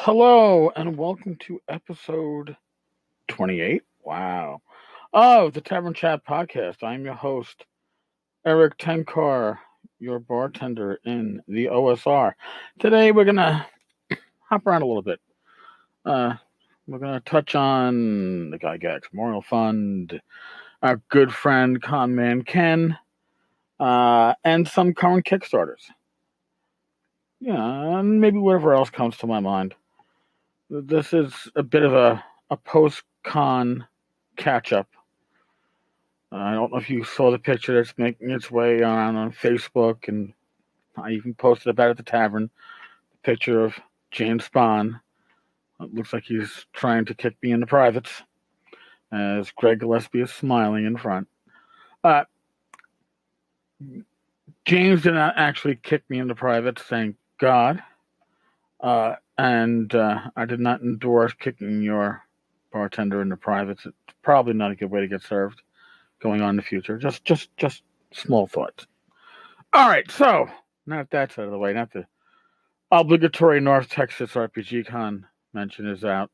Hello and welcome to episode 28. Wow. Of the Tavern Chat podcast. I'm your host, Eric Tenkar, your bartender in the OSR. Today we're going to hop around a little bit. We're going to touch on the Gygax Memorial Fund, our good friend Con Man Ken, and some current Kickstarters. Yeah, and maybe whatever else comes to my mind. This is a bit of a post-con catch-up. I don't know if you saw the picture that's making its way around on Facebook, and I even posted about it at the tavern. The picture of James Spahn. It looks like he's trying to kick me in the privates, as Greg Gillespie is smiling in front. James did not actually kick me in the privates, thank God. And I did not endorse kicking your bartender in the privates. It's probably not a good way to get served going on in the future. Just small thoughts. All right, so now that that's out of the way, not the obligatory North Texas RPG Con mention is out,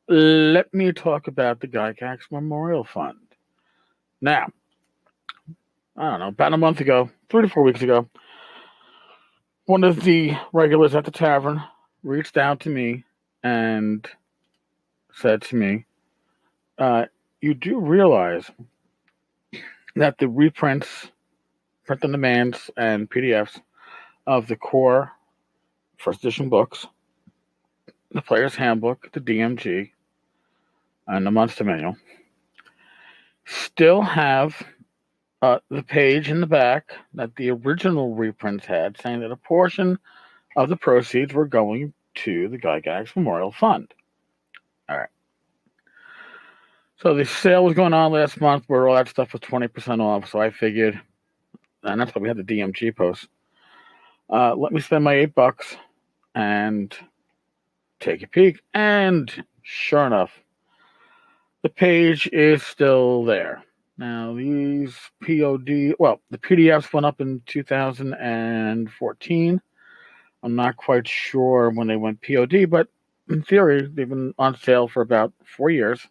let me talk about the Gygax Memorial Fund. Now, I don't know, about a month ago, 3 to 4 weeks ago, one of the regulars at the tavern reached out to me and said to me, you do realize that the reprints, print on demands, and PDFs of the core first edition books, the Player's Handbook, the DMG, and the Monster Manual, still have the page in the back that the original reprints had, saying that a portion of the proceeds were going to the Gygax Memorial Fund. All right. So the sale was going on last month where all that stuff was 20% off. So I figured, and that's why we had the DMG post. Let me spend my $8 and take a peek. And sure enough, the page is still there. Now, these the PDFs went up in 2014. I'm not quite sure when they went POD, but in theory, they've been on sale for about 4 years.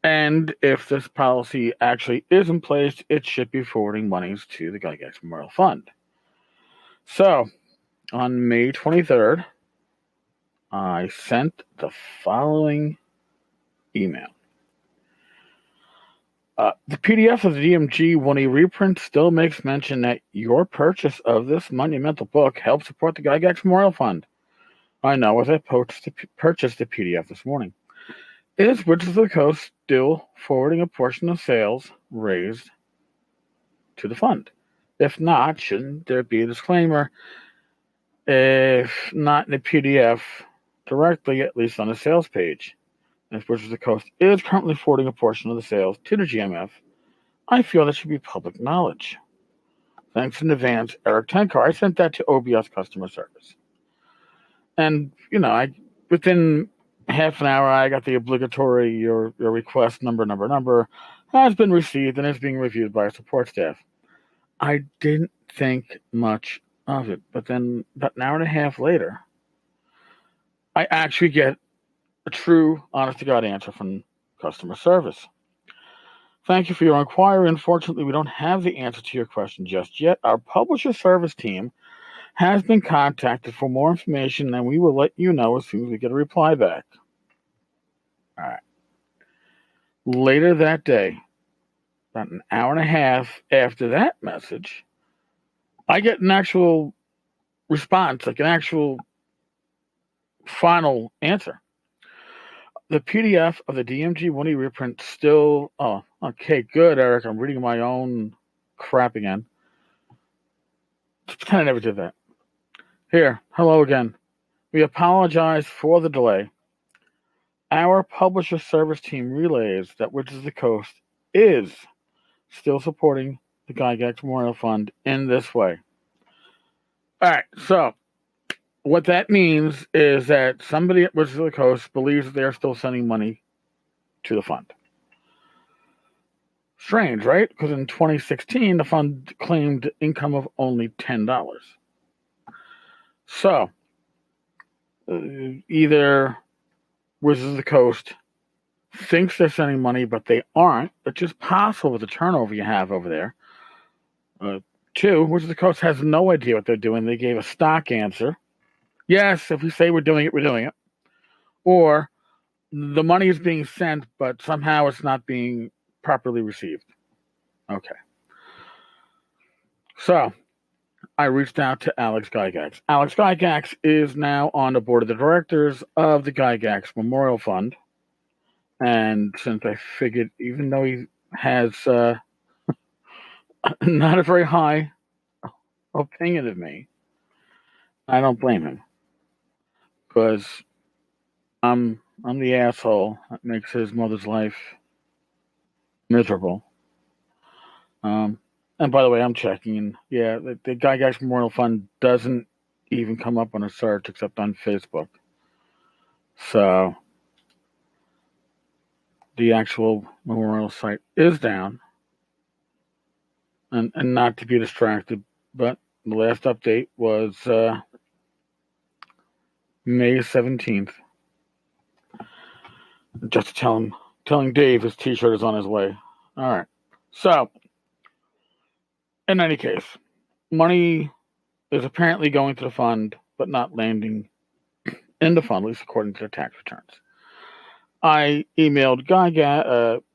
And if this policy actually is in place, it should be forwarding monies to the Gygax Memorial Fund. So, on May 23rd, I sent the following email. The PDF of the DMG 1E reprint still makes mention that your purchase of this monumental book helps support the Gygax Memorial Fund. I know, as I purchased the PDF this morning. Is Wizards of the Coast still forwarding a portion of sales raised to the fund? If not, shouldn't there be a disclaimer? If not in the PDF, directly, at least on the sales page. If Wizards of the Coast is currently forwarding a portion of the sales to the GMF, I feel that should be public knowledge. Thanks in advance, Eric Tenkar. I sent that to OBS customer service. And, within half an hour, I got the obligatory, your request number has been received and is being reviewed by our support staff. I didn't think much of it, but then about an hour and a half later, I actually get a true, honest-to-God answer from customer service. Thank you for your inquiry. Unfortunately, we don't have the answer to your question just yet. Our publisher service team has been contacted for more information, and we will let you know as soon as we get a reply back. All right. Later that day, about an hour and a half after that message, I get an actual response, like an actual final answer. The PDF of the DMG 1E reprint still... Oh, okay, good, Eric. I'm reading my own crap again. Just pretend I never did that. Here, hello again. We apologize for the delay. Our publisher service team relays that Wizards of the Coast is still supporting the Gygax Memorial Fund in this way. All right, so what that means is that somebody at Wizards of the Coast believes that they're still sending money to the fund. Strange, right? Because in 2016, the fund claimed income of only $10. So, either Wizards of the Coast thinks they're sending money, but they aren't. It's just possible with the turnover you have over there. Two, Wizards of the Coast has no idea what they're doing. They gave a stock answer. Yes, if we say we're doing it, we're doing it. Or the money is being sent, but somehow it's not being properly received. Okay. So I reached out to Alex Gygax. Alex Gygax is now on the board of the directors of the Gygax Memorial Fund. And since I figured, even though he has not a very high opinion of me, I don't blame him. Because I'm the asshole that makes his mother's life miserable. And by the way, I'm checking, and yeah, the Gygax Memorial Fund doesn't even come up on a search except on Facebook. So the actual memorial site is down, and not to be distracted, but the last update was May 17th. Just to telling Dave his T-shirt is on his way. All right. So, in any case, money is apparently going to the fund, but not landing in the fund, at least according to their tax returns. I emailed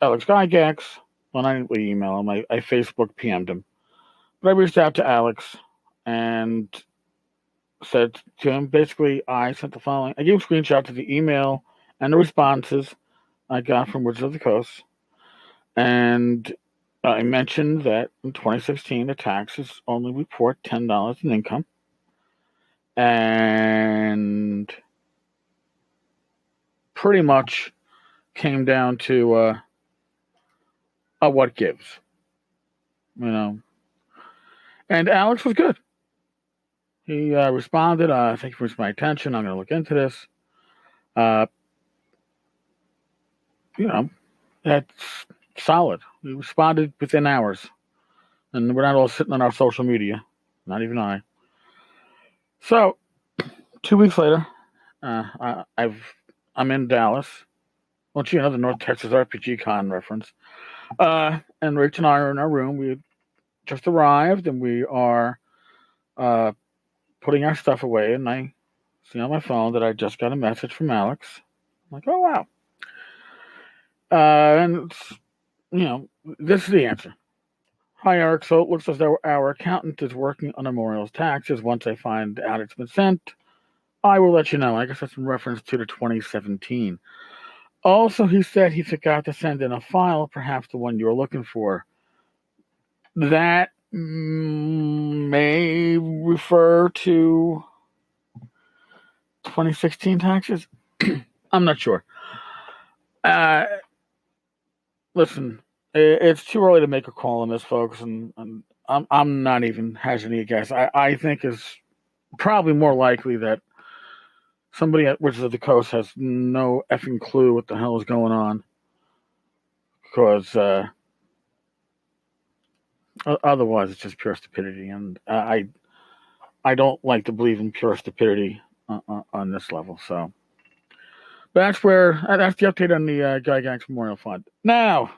Alex Gygax. Well, I didn't really email him. I Facebook PM'd him. But I reached out to Alex and said to him, basically, I sent the following. I gave a screenshot of the email and the responses I got from Wizards of the Coast. And I mentioned that in 2016, the taxes only report $10 in income. And pretty much came down to what gives. You know. And Alex was good. He responded, thank you for my attention. I'm going to look into this. That's solid. He responded within hours. And we're not all sitting on our social media. Not even I. So, 2 weeks later, I'm in Dallas. Well, gee, another North Texas RPG Con reference. And Rach and I are in our room. We just arrived, and we are putting our stuff away. And I see on my phone that I just got a message from Alex. I'm like, oh, wow. And it's, this is the answer. Hi, Eric. So it looks as though our accountant is working on Memorial's taxes. Once I find out it's been sent, I will let you know. I guess that's in reference to the 2017. Also, he said he forgot to send in a file, perhaps the one you were looking for. That may refer to 2016 taxes. I'm not sure. Listen, it's too early to make a call on this, folks, and I'm not even hazarding a guess. I think it's probably more likely that somebody at Wizards of the Coast has no effing clue what the hell is going on, because otherwise it's just pure stupidity, and I don't like to believe in pure stupidity on this level. So that's the update on the Gygax Memorial Fund. Now,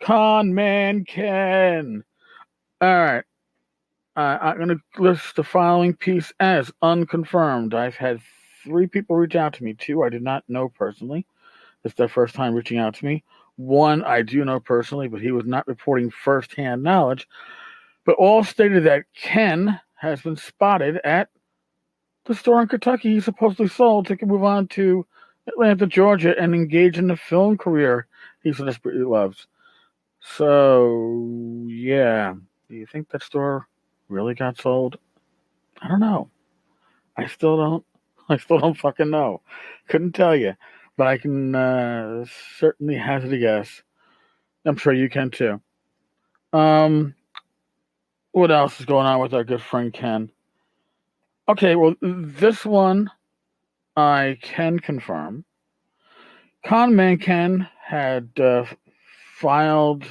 Con Man Ken. All right. I'm going to list the following piece as unconfirmed. I've had 3 people reach out to me. 2 I did not know personally. It's their first time reaching out to me. 1 I do know personally, but he was not reporting firsthand knowledge. But all stated that Ken has been spotted at the store in Kentucky he supposedly sold to move on to Atlanta, Georgia, and engage in the film career he so desperately loves. So, yeah. Do you think that store really got sold? I don't know. I still don't fucking know. Couldn't tell you. But I can certainly hazard a guess. I'm sure you can too. What else is going on with our good friend Ken? Okay, well, this one I can confirm. Con Man Ken had filed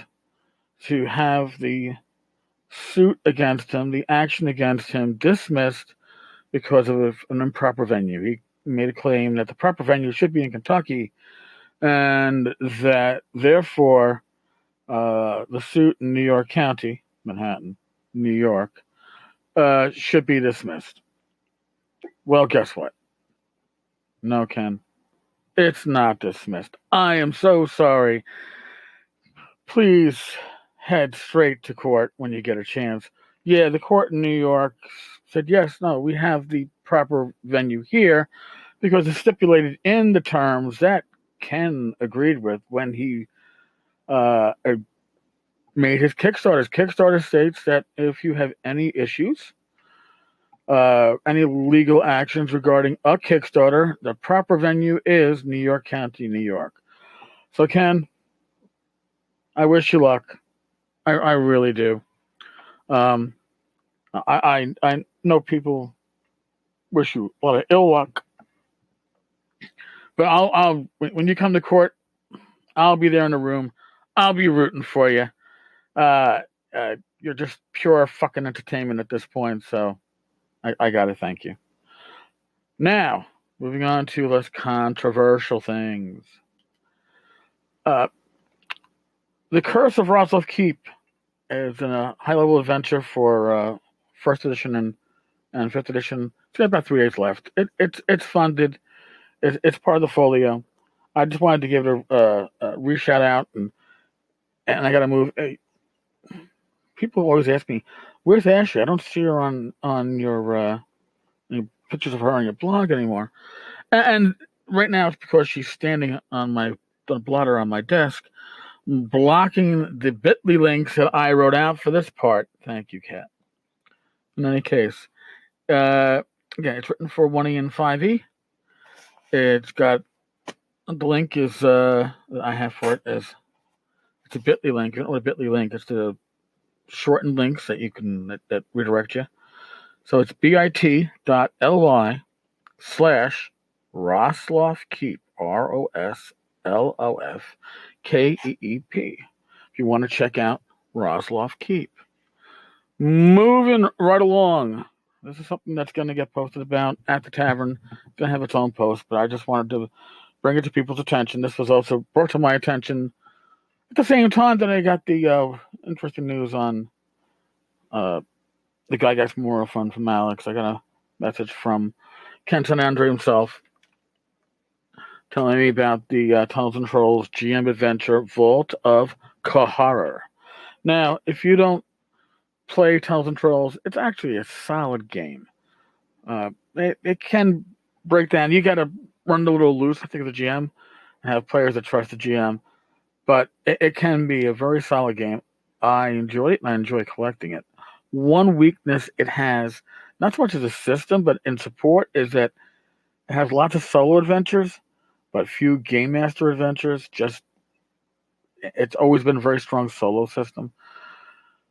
to have the suit against him, the action against him, dismissed because of an improper venue. He made a claim that the proper venue should be in Kentucky, and that therefore the suit in New York County, Manhattan, New York, should be dismissed. Well, guess what? No, Ken. It's not dismissed. I am so sorry. Please head straight to court when you get a chance. Yeah, the court in New York said, yes, no, we have the proper venue here because it's stipulated in the terms that Ken agreed with when he made his Kickstarters. Kickstarter states that if you have any issues, any legal actions regarding a Kickstarter, the proper venue is New York County, New York. So, Ken, I wish you luck. I really do. I know people wish you a lot of ill luck, but I'll when you come to court, I'll be there in the room. I'll be rooting for you. You're just pure fucking entertainment at this point, so I gotta thank you. Now, moving on to less controversial things. The Curse of Rosloff Keep is a high-level adventure for first edition and fifth edition. It's got about 3 days left. It's funded. It's part of the folio. I just wanted to give it a re-shout out, and I got to move. People always ask me, "Where's Ashley? I don't see her on your pictures of her on your blog anymore." And right now, it's because she's standing on the blotter on my desk, blocking the bit.ly links that I wrote out for this part. Thank you, Kat. In any case, again, it's written for 1E and 5E. It's got the link is that I have for it is it's a bit.ly link. You don't know what a bit.ly link. It's the shortened links that you can that redirect you. So it's bit.ly/Rosloff Keep, ROSLOF KEEP. If you want to check out Rosloff Keep. Moving right along. This is something that's going to get posted about at the tavern. It's going to have its own post, but I just wanted to bring it to people's attention. This was also brought to my attention at the same time that I got the interesting news on the Gygax Memorial Fund from Alex. I got a message from Kenton Andre himself telling me about the Tunnels and Trolls GM Adventure Vault of Kahara. Now, if you don't play Tunnels and Trolls, it's actually a solid game. It can break down. You got to run a little loose, I think, of the GM, and have players that trust the GM. But it can be a very solid game. I enjoy it, and I enjoy collecting it. One weakness it has, not so much as a system, but in support, is that it has lots of solo adventures, but few game master adventures. It's always been a very strong solo system.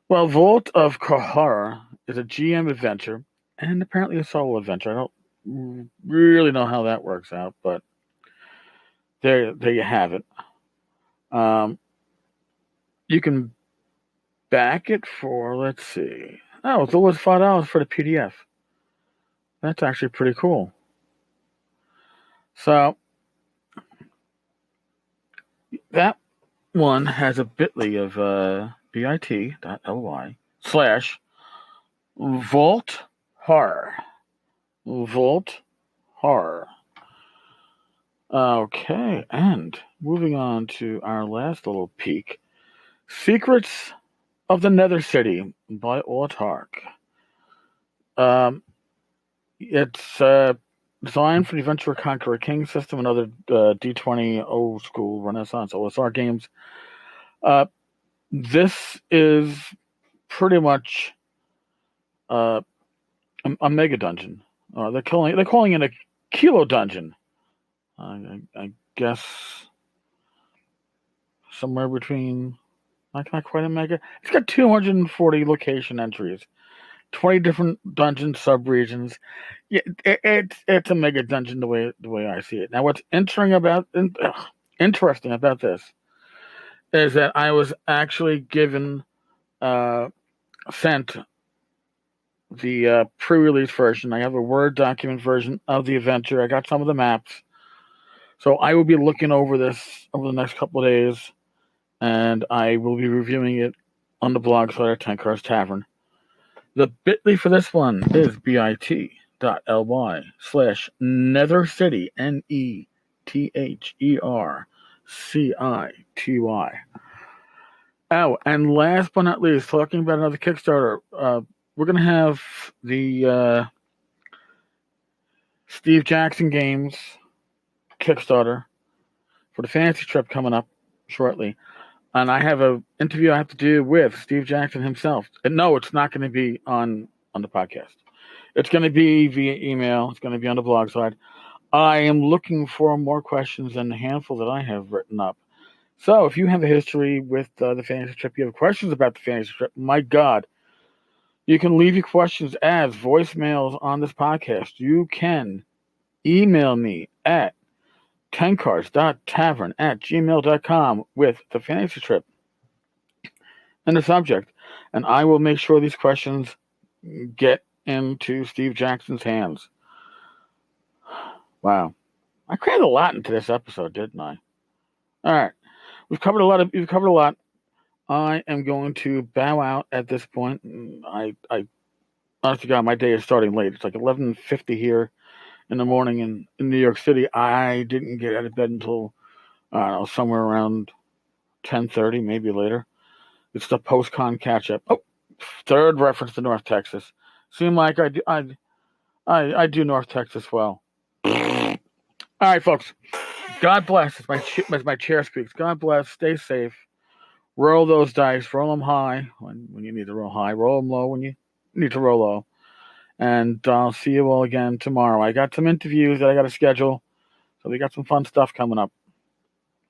Well, Vault of Kahara is a GM adventure and apparently a solo adventure. I don't really know how that works out, but there you have it. You can back it for, let's see. Oh, it's always $5 for the PDF. That's actually pretty cool. So that one has a bit.ly of bit.ly/Vault Horror. Vault Horror. Okay, and moving on to our last little peek. Secrets of the Nether City by Autark. It's designed for the Adventure Conqueror King system and other D20 old school Renaissance OSR games. This is pretty much a mega dungeon. They're calling it a kilo dungeon. I guess somewhere between, not quite a mega. It's got 240 location entries, 20 different dungeon sub-regions. Yeah, it's a mega dungeon the way I see it. Now, what's interesting about this is that I was actually sent the pre-release version. I have a Word document version of the adventure. I got some of the maps. So I will be looking over this over the next couple of days, and I will be reviewing it on the blog site at 10 Cars Tavern. The bit.ly for this one is bit.ly/Nether City, NETHERCITY. Oh, and last but not least, talking about another Kickstarter, we're going to have the Steve Jackson Games Kickstarter for the fantasy trip coming up shortly. And I have an interview I have to do with Steve Jackson himself. And no, it's not going to be on the podcast. It's going to be via email. It's going to be on the blog side. I am looking for more questions than the handful that I have written up. So if you have a history with the fantasy trip, you have questions about the fantasy trip, my God, you can leave your questions as voicemails on this podcast. You can email me at 10cars.tavern@gmail.com with the fantasy trip and the subject, and I will make sure these questions get into Steve Jackson's hands. Wow. I crammed a lot into this episode, didn't I? All right. We've covered a lot. I am going to bow out at this point. I honestly, God, my day is starting late. It's like 11:50 here in the morning in New York City. I didn't get out of bed until, I don't know, somewhere around 10:30, maybe later. It's the post-con catch-up. Oh, third reference to North Texas. Seem like I do North Texas well. All right, folks. God bless. As my chair squeaks. God bless. Stay safe. Roll those dice. Roll them high when you need to roll high. Roll them low when you need to roll low. And I'll see you all again tomorrow. I got some interviews that I got to schedule. So we got some fun stuff coming up.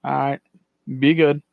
All right. Be good.